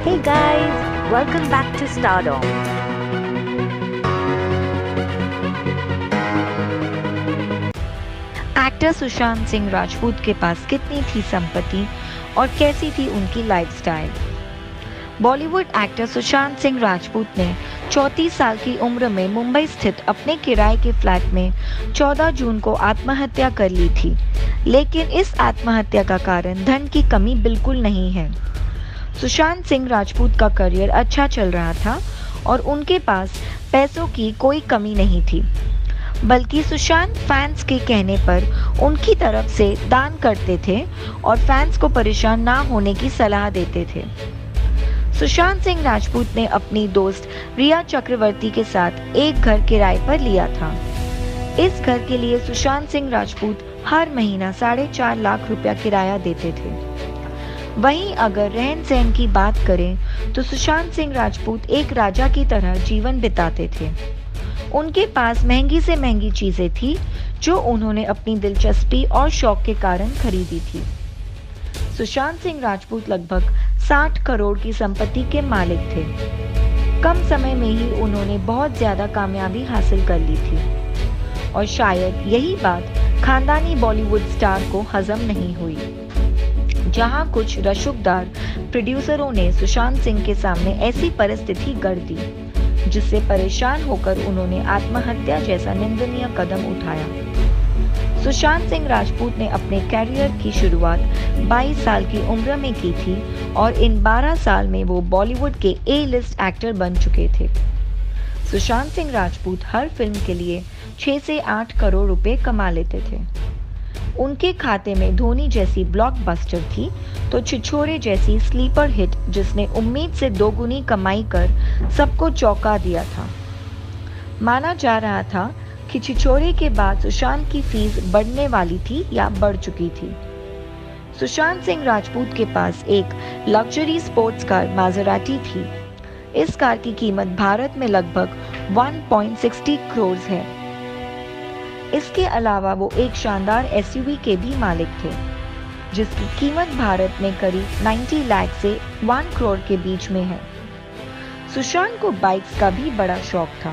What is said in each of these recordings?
Hey guys, welcome back to Stardom. Actor Sushant Singh Rajput के पास कितनी थी संपत्ति और कैसी थी उनकी लाइफस्टाइल। बॉलीवुड एक्टर सुशांत सिंह राजपूत ने 34 साल की उम्र में मुंबई स्थित अपने किराए के फ्लैट में 14 जून को आत्महत्या कर ली थी, लेकिन इस आत्महत्या का कारण धन की कमी बिल्कुल नहीं है। सुशांत सिंह राजपूत का करियर अच्छा चल रहा था और उनके पास पैसों की कोई कमी नहीं थी, बल्कि सुशांत फैंस के कहने पर उनकी तरफ से दान करते थे और फैंस को परेशान ना होने की सलाह देते थे। सुशांत सिंह राजपूत ने अपनी दोस्त रिया चक्रवर्ती के साथ एक घर किराए पर लिया था। इस घर के लिए सुशांत सिंह राजपूत हर महीना 4.5 लाख रुपया किराया देते थे। वहीं अगर रहन सहन की बात करें तो सुशांत सिंह राजपूत एक राजा की तरह जीवन बिताते थे। उनके पास महंगी से महंगी चीजें थी जो उन्होंने अपनी दिलचस्पी और शौक के कारण खरीदी थी। सुशांत सिंह राजपूत लगभग 60 करोड़ की संपत्ति के मालिक थे। कम समय में ही उन्होंने बहुत ज्यादा कामयाबी हासिल कर ली थी और शायद यही बात खानदानी बॉलीवुड स्टार को हजम नहीं हुई। जहां कुछ रसूखदार प्रोड्यूसरों ने सुशांत सिंह के सामने ऐसी परिस्थिति गढ़ दी जिससे परेशान होकर उन्होंने आत्महत्या जैसा निंदनीय कदम उठाया। सुशांत सिंह राजपूत ने अपने कैरियर की शुरुआत 22 साल की उम्र में की थी और इन 12 साल में वो बॉलीवुड के ए लिस्ट एक्टर बन चुके थे। सुशांत सिंह राजपूत हर फिल्म के लिए 6 से 8 करोड़ रुपए कमा लेते थे। उनके खाते में धोनी जैसी ब्लॉकबस्टर थी तो छिछोरे जैसी स्लीपर हिट जिसने उम्मीद से दोगुनी कमाई कर सबको चौंका दिया था। माना जा रहा था कि छिछोरे के बाद सुशांत की फीस बढ़ने वाली थी या बढ़ चुकी थी। सुशांत सिंह राजपूत के पास एक लग्जरी स्पोर्ट्स कार मासेराटी थी। इस कार की कीमत भारत में लगभग 1.60 करोड़ है। इसके अलावा वो एक शानदार एसयूवी के भी मालिक थे जिसकी कीमत भारत में करीब 90 लाख से 1 करोड़ के बीच में है। सुशांत को बाइक्स का भी बड़ा शौक था।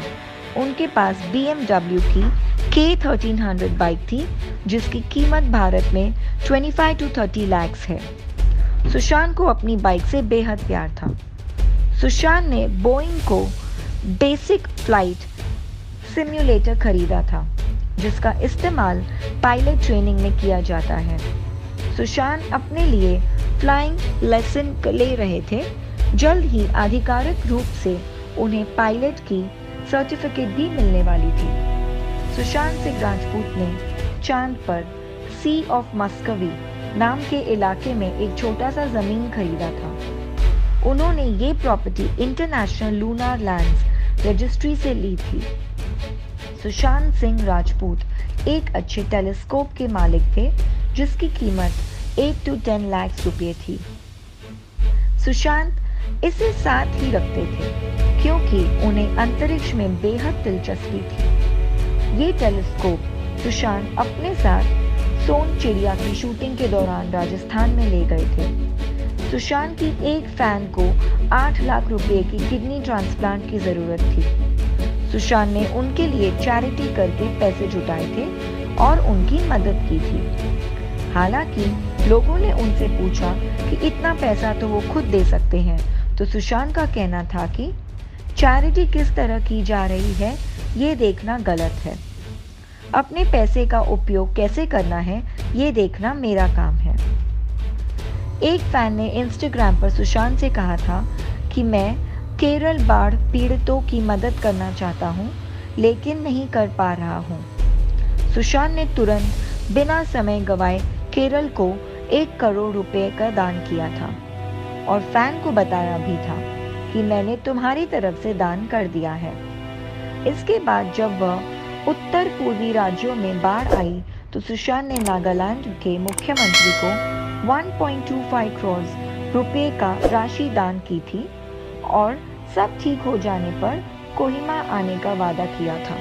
उनके पास BMW की K1300 बाइक थी जिसकी कीमत भारत में 25 to 30 लाख है। सुशांत को अपनी बाइक से बेहद प्यार था। सुशांत ने बोइंग को बेसिक फ्लाइट सिम्युलेटर खरीदा था जिसका इस्तेमाल पायलट ट्रेनिंग में किया जाता है। सुशांत अपने लिए फ्लाइंग लेसन ले रहे थे। जल्द ही आधिकारिक रूप से उन्हें पायलट की सर्टिफिकेट भी मिलने वाली थी। सुशांत सिंह राजपूत ने चांद पर सी ऑफ मस्कवी नाम के इलाके में एक छोटा सा जमीन खरीदा था। उन्होंने ये property international lunar lands registry से ली थी। सुशांत सिंह राजपूत एक अच्छे टेलीस्कोप के मालिक थे जिसकी कीमत 8 to 10 लाख रुपए थी। सुशांत इसे साथ ही रखते थे क्योंकि उन्हें अंतरिक्ष में बेहद दिलचस्पी थी। ये टेलीस्कोप सुशांत अपने साथ सोन चिड़िया की शूटिंग के दौरान राजस्थान में ले गए थे। सुशांत की एक फैन को 8 लाख रुपए की किडनी ट्रांसप्लांट की जरूरत थी। सुशांत ने उनके लिए चैरिटी करके पैसे जुटाए थे और उनकी मदद की थी। हालांकि लोगों ने उनसे पूछा कि इतना पैसा तो वो खुद दे सकते हैं, तो सुशांत का कहना था कि चैरिटी किस तरह की जा रही है ये देखना गलत है। अपने पैसे का उपयोग कैसे करना है ये देखना मेरा काम है। एक फैन ने इंस्टाग्राम पर सुशांत से कहा था कि मैं केरल बाढ़ पीड़ितों की मदद करना चाहता हूं, लेकिन नहीं कर पा रहा हूं। सुशांत ने तुरंत बिना समय गवाए केरल को 1 करोड़ रुपए का दान किया था और फैन को बताया भी था कि मैंने तुम्हारी तरफ से दान कर दिया है। इसके बाद जब वह उत्तर पूर्वी राज्यों में बाढ़ आई तो सुशांत ने नागालैंड के मुख्यमंत्री को 1.25 करोड़ रुपए का राशि दान की थी और सब ठीक हो जाने पर कोहिमा आने का वादा किया था।